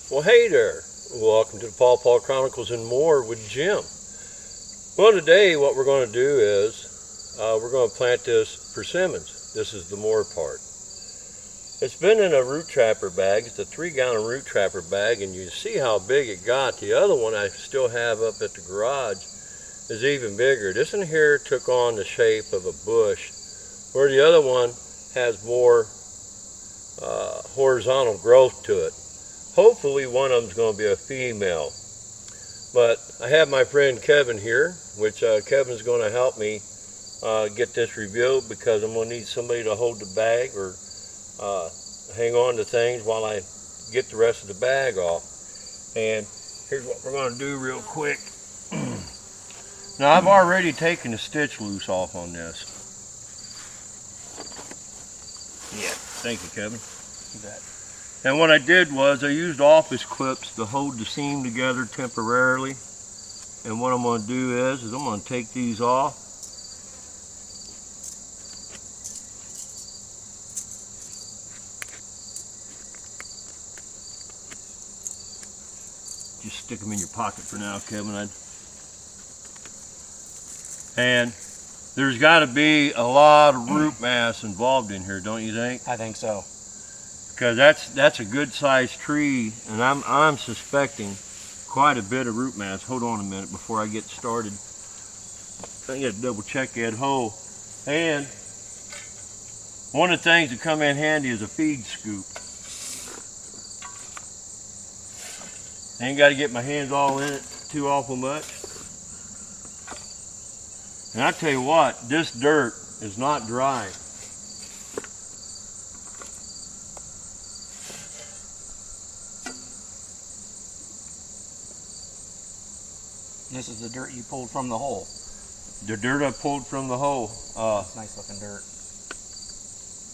Well, hey there. Welcome to the Paw Chronicles-N-More with Jim. Well, today what we're going to do is we're going to plant this persimmons. This is the more part. It's been in a Rootrapper bag. It's a 3-gallon Rootrapper bag, and you see how big it got. The other one I still have up at the garage is even bigger. This one here took on the shape of a bush, where the other one has more horizontal growth to it. Hopefully one of them is going to be a female. But I have my friend Kevin here, which Kevin's going to help me get this revealed, because I'm going to need somebody to hold the bag or hang on to things while I get the rest of the bag off. And here's what we're going to do real quick. Now, I've already taken the stitch loose off on this. Yeah, thank you, Kevin. And what I did was I used office clips to hold the seam together temporarily. And what I'm going to do is I'm going to take these off. Just stick them in your pocket for now, Kevin. And there's got to be a lot of root mass involved in here, don't you think? I think so. Because that's a good sized tree, and I'm suspecting quite a bit of root mass. Hold on a minute before I get started. I got to double check that hole. And one of the things that come in handy is a feed scoop. I ain't got to get my hands all in it too awful much. And I tell you what, this dirt is not dry. This is the dirt you pulled from the hole. The dirt I pulled from the hole. It's nice looking dirt.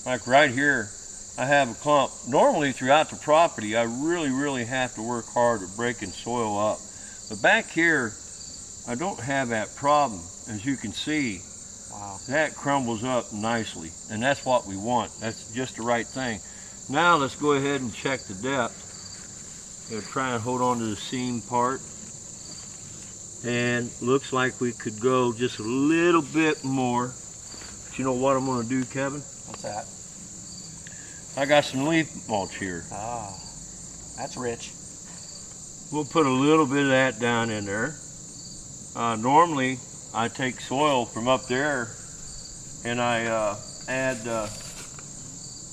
Like right here, I have a clump. Normally throughout the property, I really have to work hard at breaking soil up. But back here, I don't have that problem. As you can see, wow, that crumbles up nicely, and that's what we want. That's just the right thing. Now let's go ahead and check the depth. Gonna try and hold on to the seam part. And looks like we could go just a little bit more. But you know what I'm going to do, Kevin? What's that? I got some leaf mulch here. Ah, that's rich. We'll put a little bit of that down in there. Normally, I take soil from up there and I add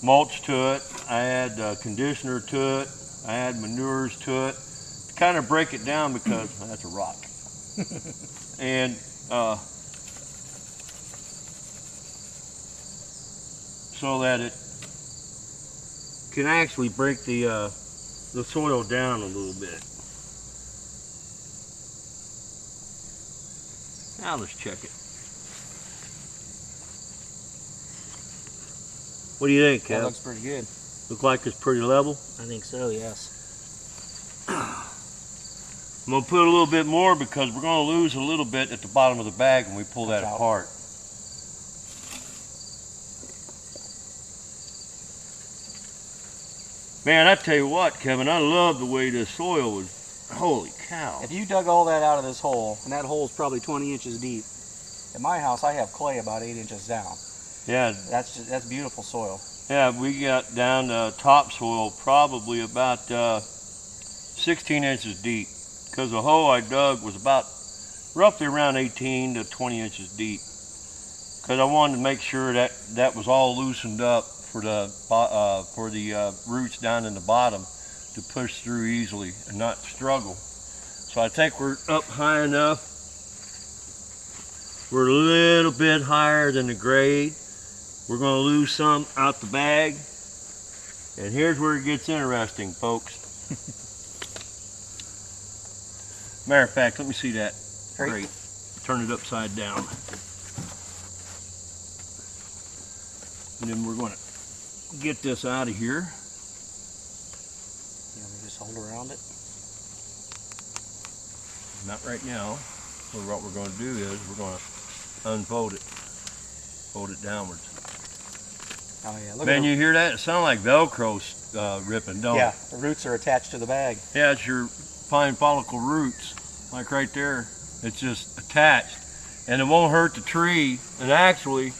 mulch to it. I add conditioner to it. I add manures to it. To kind of break it down, because that's a rock. And so that it can actually break the soil down a little bit. Now let's check it. What do you think, Kev? That looks pretty good. Look like it's pretty level? I think so, yes. I'm going to put a little bit more because we're going to lose a little bit at the bottom of the bag when we pull that apart. Man, I tell you what, Kevin, I love the way this soil is. Holy cow. If you dug all that out of this hole, and that hole is probably 20 inches deep, at my house I have clay about 8 inches down. Yeah. That's beautiful soil. Yeah, we got down to topsoil probably about 16 inches deep, because the hole I dug was about roughly around 18 to 20 inches deep, because I wanted to make sure that that was all loosened up for the roots down in the bottom to push through easily and not struggle. So I think we're up high enough. We're a little bit higher than the grade. We're going to lose some out the bag. And here's where it gets interesting, folks. Matter of fact, let me see that. Great. Turn it upside down. And then we're going to get this out of here. You want me to just hold around it? Not right now. Well, what we're going to do is we're going to unfold it. Fold it downwards. Oh yeah, look. Man, you hear that? It sounds like Velcro ripping, don't Yeah, it? the roots are attached to the bag. Yeah, it's your fine follicle roots, like right there. It's just attached, and it won't hurt the tree. And actually,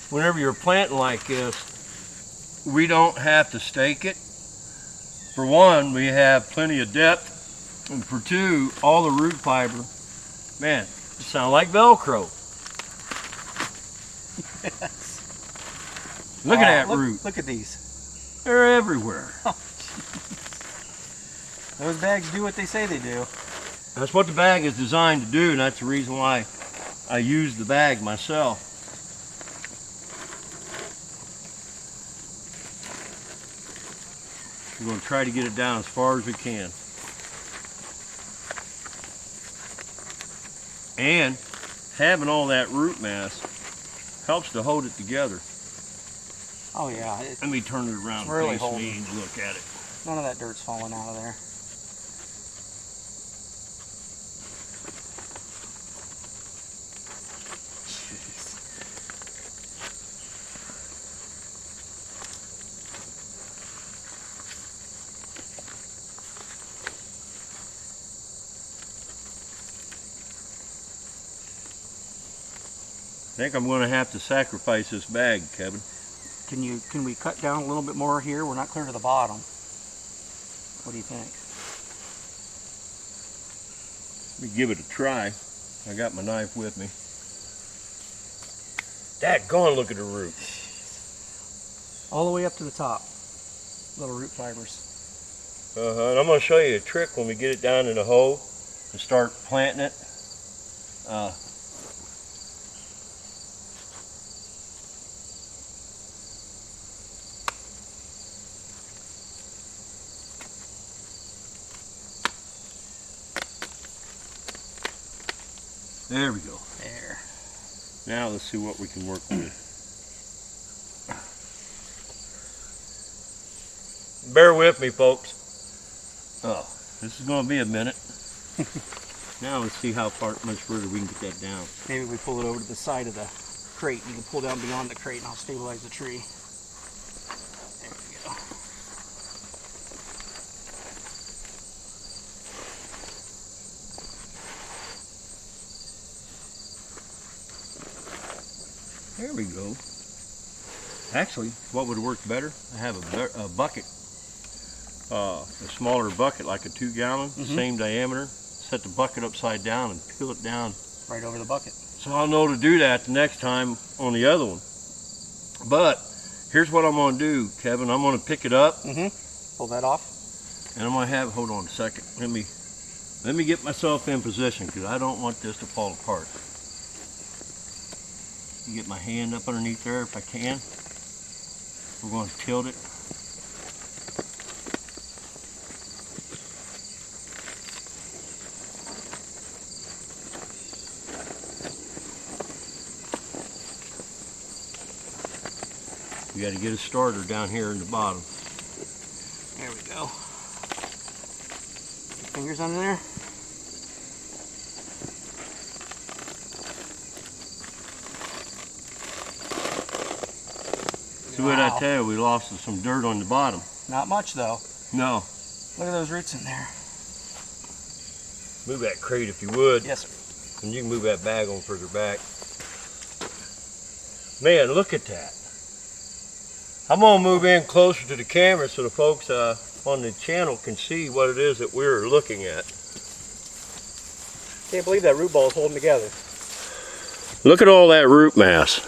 whenever you're planting like this, we don't have to stake it. For one, we have plenty of depth, and for two, all the root fiber, man, it sounds like Velcro. Yes. Look at that root. Look at these. They're everywhere. Those bags do what they say they do. That's what the bag is designed to do, and that's the reason why I use the bag myself. We're going to try to get it down as far as we can. And having all that root mass helps to hold it together. Oh yeah. Let me turn it around and really face me and look at it. None of that dirt's falling out of there. I think I'm going to have to sacrifice this bag, Kevin. Can we cut down a little bit more here? We're not clear to the bottom. What do you think? Let me give it a try. I got my knife with me. Daggone, look at the root. All the way up to the top. Little root fibers. And I'm going to show you a trick when we get it down in the hoe and start planting it. There we go. There. Now let's see what we can work with. Bear with me, folks. Oh, this is going to be a minute. Now let's see how much further we can get that down. Maybe we pull it over to the side of the crate. You can pull down beyond the crate and I'll stabilize the tree. There we go. There we go. Actually, what would work better? I have a bucket, a smaller bucket, like a 2-gallon, same diameter. Set the bucket upside down and peel it down. Right over the bucket. So I'll know to do that the next time on the other one. But here's what I'm going to do, Kevin. I'm going to pick it up. Pull that off. And I'm going to have, hold on a second. Let me get myself in position because I don't want this to fall apart. Get my hand up underneath there if I can. We're going to tilt it. We got to get a starter down here in the bottom. There we go. Fingers under there. See what I tell you, we lost some dirt on the bottom. Not much though. No. Look at those roots in there. Move that crate if you would. Yes, sir. And you can move that bag on further back. Man, look at that. I'm going to move in closer to the camera so the folks on the channel can see what it is that we're looking at. Can't believe that root ball is holding together. Look at all that root mass.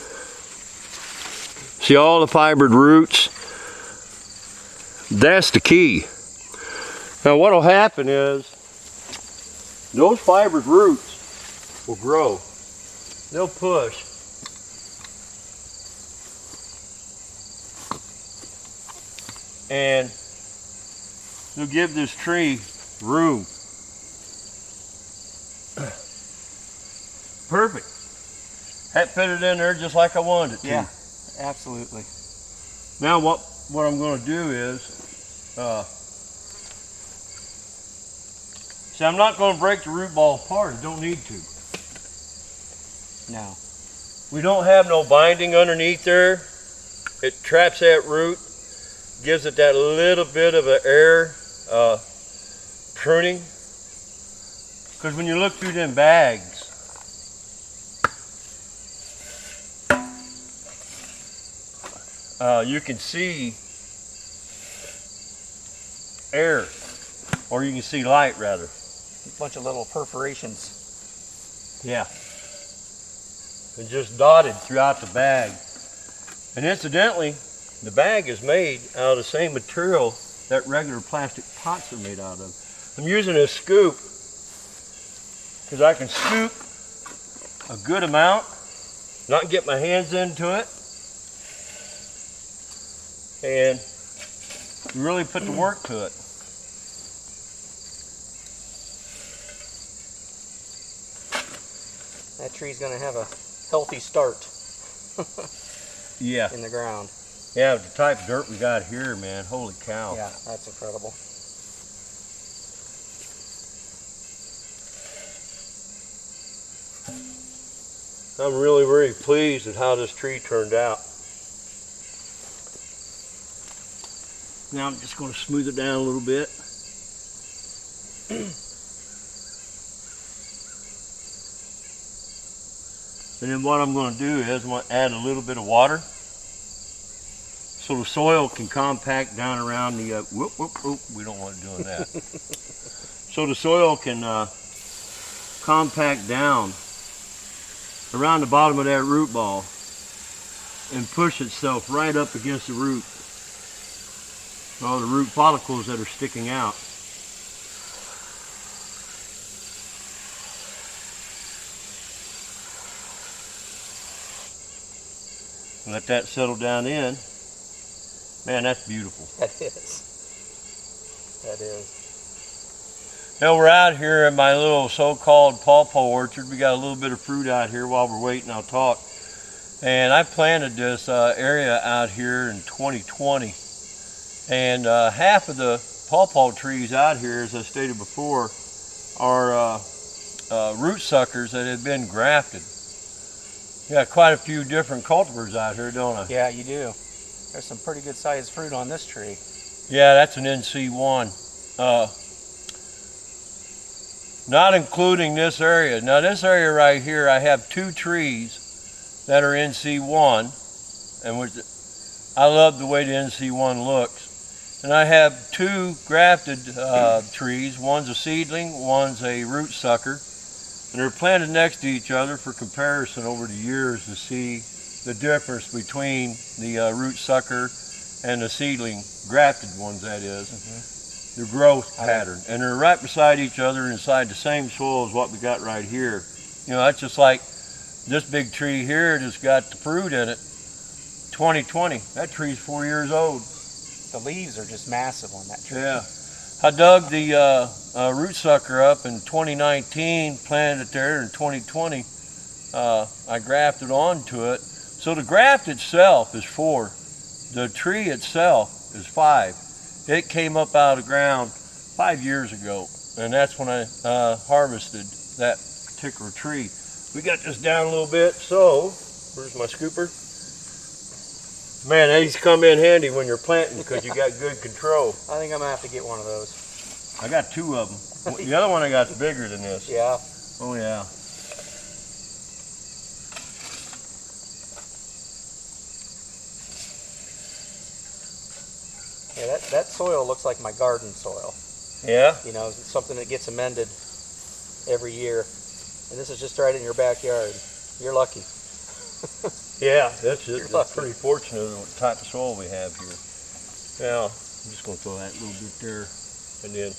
See all the fibered roots? That's the key. Now what will happen is those fibered roots will grow. They'll push. And they'll give this tree room. Perfect. That fit it in there just like I wanted it to. Yeah, absolutely. Now what I'm going to do is, see, I'm not going to break the root ball apart. I don't need to. No. We don't have no binding underneath there. It traps that root. gives it that little bit of an air pruning. Because when you look through them bags, you can see air, or you can see light rather. A bunch of little perforations. Yeah. And just dotted throughout the bag. And incidentally, the bag is made out of the same material that regular plastic pots are made out of. I'm using a scoop because I can scoop a good amount, not get my hands into it, and really put the work to it. That tree's going to have a healthy start. Yeah. In the ground. Yeah, the type of dirt we got here, man, holy cow. Yeah, that's incredible. I'm really very pleased at how this tree turned out. Now I'm just going to smooth it down a little bit. And then what I'm going to do is I'm going to add a little bit of water so the soil can compact down around the, we don't want to do that. So the soil can compact down around the bottom of that root ball and push itself right up against the root. All the root follicles that are sticking out. Let that settle down in. Man, that's beautiful. That is. That is. Now we're out here in my little so-called pawpaw orchard. We got a little bit of fruit out here. While we're waiting, I'll talk. And I planted this area out here in 2020. And half of the pawpaw trees out here, as I stated before, are root suckers that have been grafted. You got quite a few different cultivars out here, don't I? Yeah, you do. There's some pretty good sized fruit on this tree. Yeah, that's an NC1. Not including this area. Now this area right here, I have 2 trees that are NC1, and which I love the way the NC1 looks. And I have 2 grafted trees. One's a seedling, one's a root sucker. And they're planted next to each other for comparison over the years to see the difference between the root sucker and the seedling, grafted ones that is, the growth pattern. And they're right beside each other inside the same soil as what we got right here. You know, that's just like this big tree here that's got the fruit in it, 2020. That tree's 4 years old. The leaves are just massive on that tree. Yeah. I dug the root sucker up in 2019, planted it there in 2020. I grafted onto it. So the graft itself is 4. The tree itself is 5. It came up out of the ground 5 years ago, and that's when I harvested that particular tree. We got this down a little bit, so where's my scooper? Man, these come in handy when you're planting because you got good control. I think I'm going to have to get one of those. I got 2 of them. The other one I got's bigger than this. Yeah. Oh, yeah. Yeah, that soil looks like my garden soil. Yeah? You know, it's something that gets amended every year. And this is just right in your backyard. You're lucky. Yeah, that's pretty fortunate of the type of soil we have here. Now, I'm just going to throw that little bit there, and then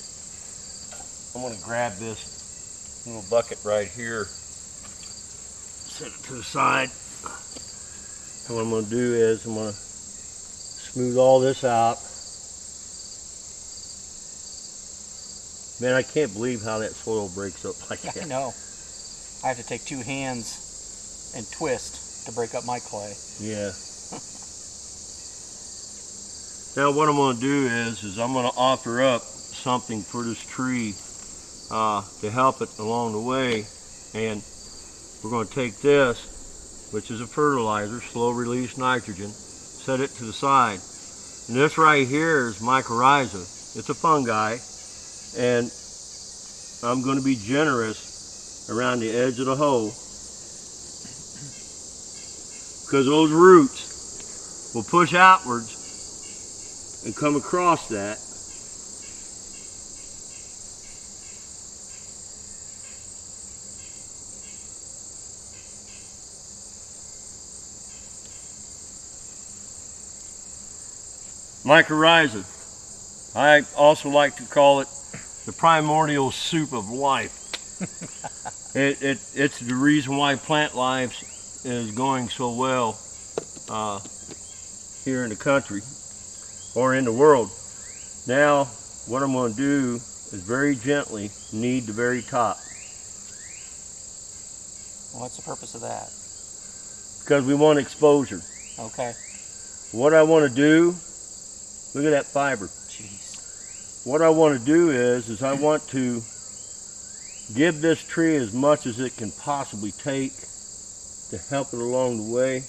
I'm going to grab this little bucket right here, set it to the side, and what I'm going to do is I'm going to smooth all this out. Man, I can't believe how that soil breaks up like that. I know. I have to take 2 hands and twist to break up my clay. Yeah. Now what I'm going to do is I'm going to offer up something for this tree to help it along the way, and we're going to take this, which is a fertilizer, slow release nitrogen, set it to the side. And this right here is mycorrhiza. It's a fungi, and I'm going to be generous around the edge of the hoe because those roots will push outwards and come across that. Mycorrhiza. I also like to call it the primordial soup of life. It's the reason why plant life is going so well here in the country or in the world. Now what I'm going to do is very gently knead the very top. What's the purpose of that? Because we want exposure. Okay. What I want to do, look at that fiber. Jeez. What I want to do is I want to give this tree as much as it can possibly take to help it along the way.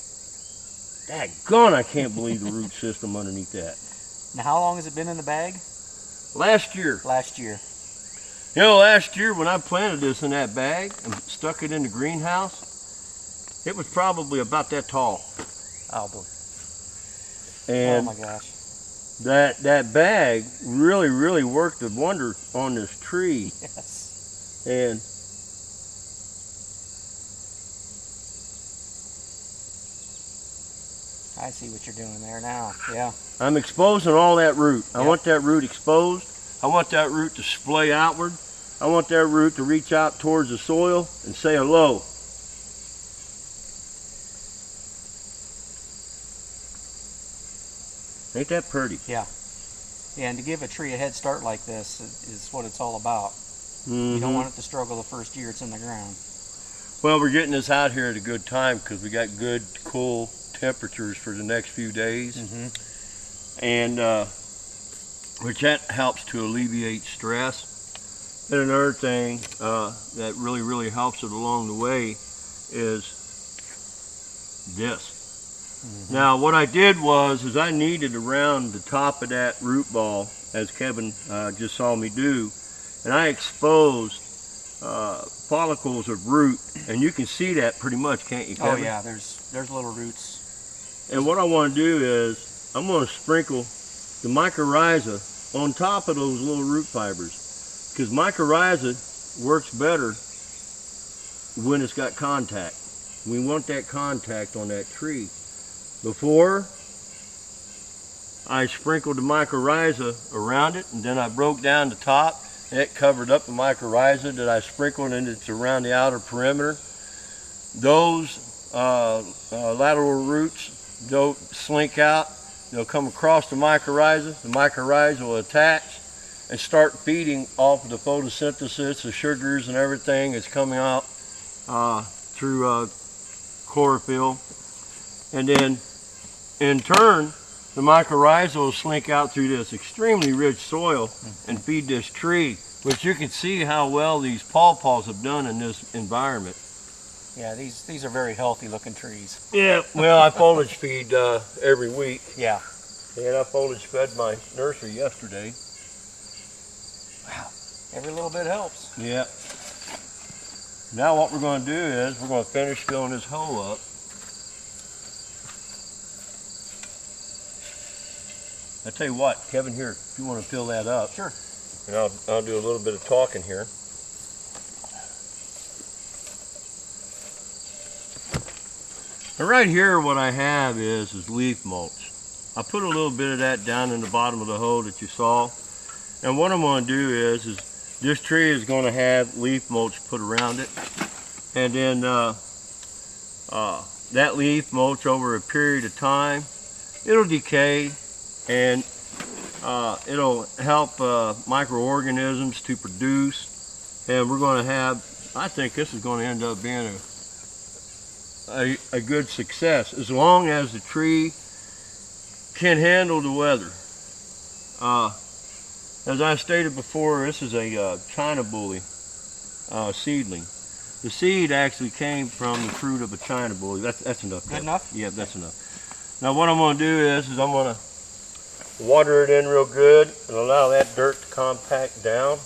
Daggone, I can't believe the root system underneath that. Now, how long has it been in the bag? Last year. Last year. You know, last year when I planted this in that bag and stuck it in the greenhouse, it was probably about that tall. Oh boy. And oh my gosh. That bag really worked a wonder on this tree. Yes. And I see what you're doing there now. Yeah. I'm exposing all that root. I want that root exposed. I want that root to splay outward. I want that root to reach out towards the soil and say hello. Ain't that pretty? Yeah. Yeah, and to give a tree a head start like this is what it's all about. Mm-hmm. You don't want it to struggle the first year it's in the ground. Well, we're getting this out here at a good time because we got good, cool temperatures for the next few days. Mm-hmm. And which that helps to alleviate stress. And another thing that really helps it along the way is this. Mm-hmm. Now what I did was I kneaded around the top of that root ball, as Kevin just saw me do, and I exposed follicles of root, and you can see that pretty much, can't you, Kevin? Oh yeah, there's little roots. And what I want to do is I'm going to sprinkle the mycorrhiza on top of those little root fibers, because mycorrhiza works better when it's got contact. We want that contact on that tree. Before, I sprinkled the mycorrhiza around it, and then I broke down the top. It covered up the mycorrhiza that I sprinkled, and it's around the outer perimeter. Those lateral roots don't slink out. They'll come across the mycorrhiza. The mycorrhiza will attach and start feeding off of the photosynthesis, the sugars and everything that's coming out through chlorophyll. And then in turn, the mycorrhiza will slink out through this extremely rich soil and feed this tree, which you can see how well these pawpaws have done in this environment. Yeah, these are very healthy looking trees. Yeah, well, I foliage feed every week. Yeah. And I foliage fed my nursery yesterday. Wow, every little bit helps. Yeah. Now what we're going to do is we're going to finish filling this hole up. I tell you what, Kevin, here, if you want to fill that up. Sure. And I'll do a little bit of talking here. And right here what I have is leaf mulch. I put a little bit of that down in the bottom of the hole that you saw. And what I'm going to do is this tree is going to have leaf mulch put around it. And then that leaf mulch over a period of time, it'll decay and it'll help microorganisms to produce. And we're going to have, I think this is going to end up being a good success as long as the tree can handle the weather. As I stated before, this is a China bully seedling. The seed actually came from the fruit of a China bully. That's enough. Good enough? Yeah, that's enough. Now what I'm going to do is I'm going to water it in real good and allow that dirt to compact down.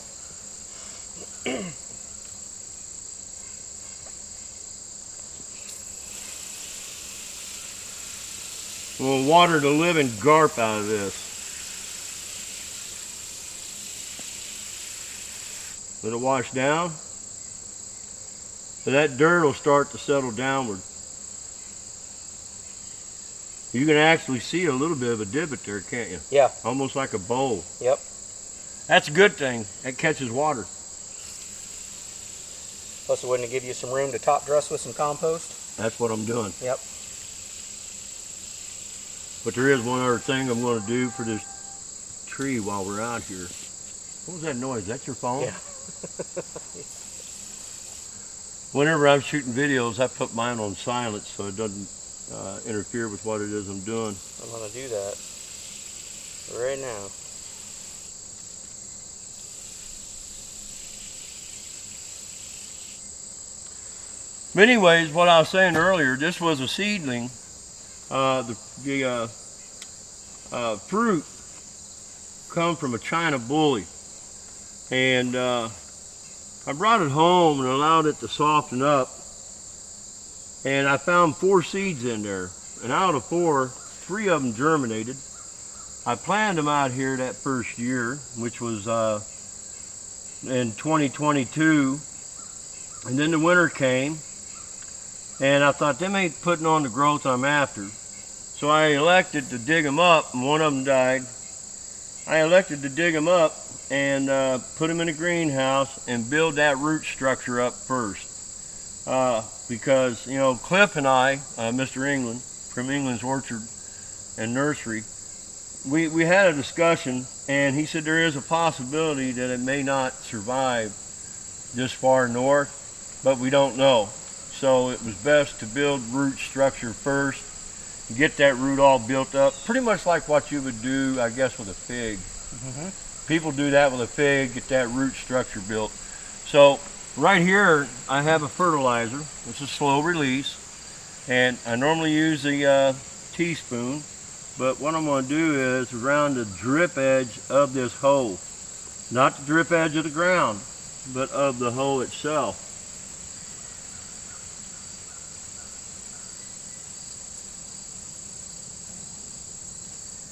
We'll water the living garp out of this. Let it wash down. So that dirt will start to settle downward. You can actually see a little bit of a divot there, can't you? Yeah. Almost like a bowl. Yep. That's a good thing. It catches water. Plus it wouldn't give you some room to top dress with some compost. That's what I'm doing. Yep. But there is one other thing I'm going to do for this tree while we're out here. What was that noise? Is that your phone? Yeah. Whenever I'm shooting videos, I put mine on silent so it doesn't interfere with what it is I'm doing. I'm going to do that right now. But anyways, what I was saying earlier, this was a seedling. The fruit come from a China bully, and I brought it home and allowed it to soften up, and I found 4 seeds in there, and out of 4, 3 of them germinated. I planted them out here that first year, which was in 2022, and then the winter came, and I thought, them ain't putting on the growth I'm after. So I elected to dig them up, and one of them died. I elected to dig them up and put them in a greenhouse and build that root structure up first. Because, you know, Cliff and I, Mr. England, from England's Orchard and Nursery, we had a discussion, and he said there is a possibility that it may not survive this far north, but we don't know. So it was best to build root structure first, get that root all built up, pretty much like what you would do, I guess, with a fig. Mm-hmm. People do that with a fig, get that root structure built. So right here, I have a fertilizer. It's a slow release, and I normally use a teaspoon, but what I'm going to do is around the drip edge of this hole, not the drip edge of the ground, but of the hole itself.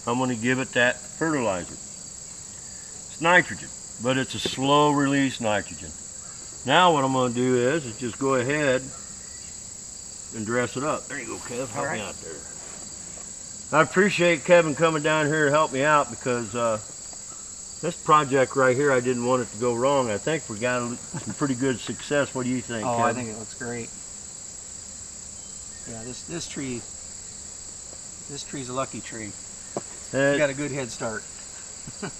I'm going to give it that fertilizer. It's nitrogen, but it's a slow release nitrogen. Now what I'm going to do is just go ahead and dress it up. There you go, Kev. Help me out there. I appreciate Kevin coming down here to help me out, because this project right here, I didn't want it to go wrong. I think we got some pretty good success. What do you think, Oh, Kevin? I think it looks great. Yeah, this tree's a lucky tree. You got a good head start.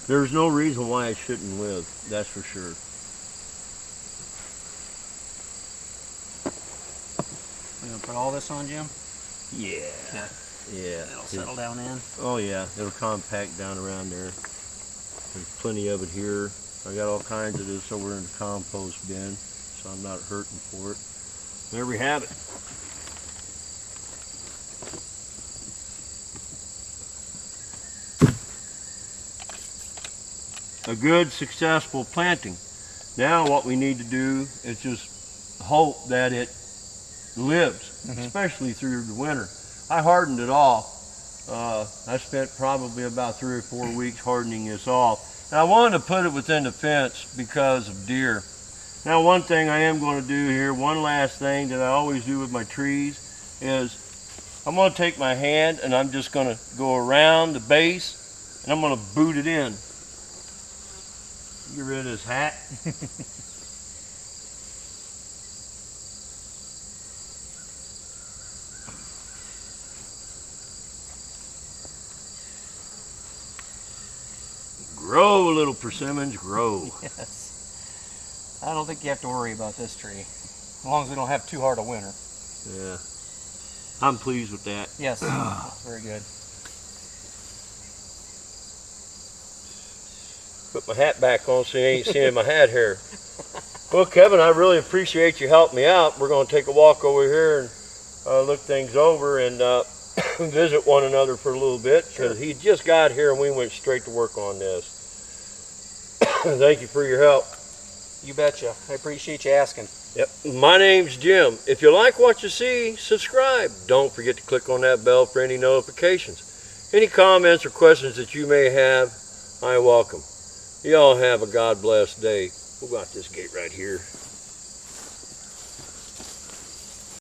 There's no reason why it shouldn't live, that's for sure. You gonna put all this on, Jim? Yeah. Yeah. It'll settle down in. Oh yeah, it'll compact down around there. There's plenty of it here. I got all kinds of this over in the compost bin, so I'm not hurting for it. There we have it. A good, successful planting. Now what we need to do is just hope that it lives, especially through the winter. I hardened it off. I spent probably about 3 or 4 weeks hardening this off. And I wanted to put it within the fence because of deer. Now one thing I am going to do here, one last thing that I always do with my trees, is I'm going to take my hand and I'm just going to go around the base and I'm going to boot it in. Get rid of this hat. Grow, little persimmons, grow. Yes. I don't think you have to worry about this tree, as long as we don't have too hard a winter. Yeah. I'm pleased with that. Yes. Very good. Put my hat back on so you ain't seeing my hat hair. Well, Kevin, I really appreciate you helping me out. We're going to take a walk over here and look things over, and visit one another for a little bit, because he just got here and we went straight to work on this. Thank you for your help. You betcha. I appreciate you asking. Yep. My name's Jim. If you like what you see, subscribe. Don't forget to click on that bell for any notifications. Any comments or questions that you may have, I welcome. You all have a God blessed day. We'll go out this gate right here.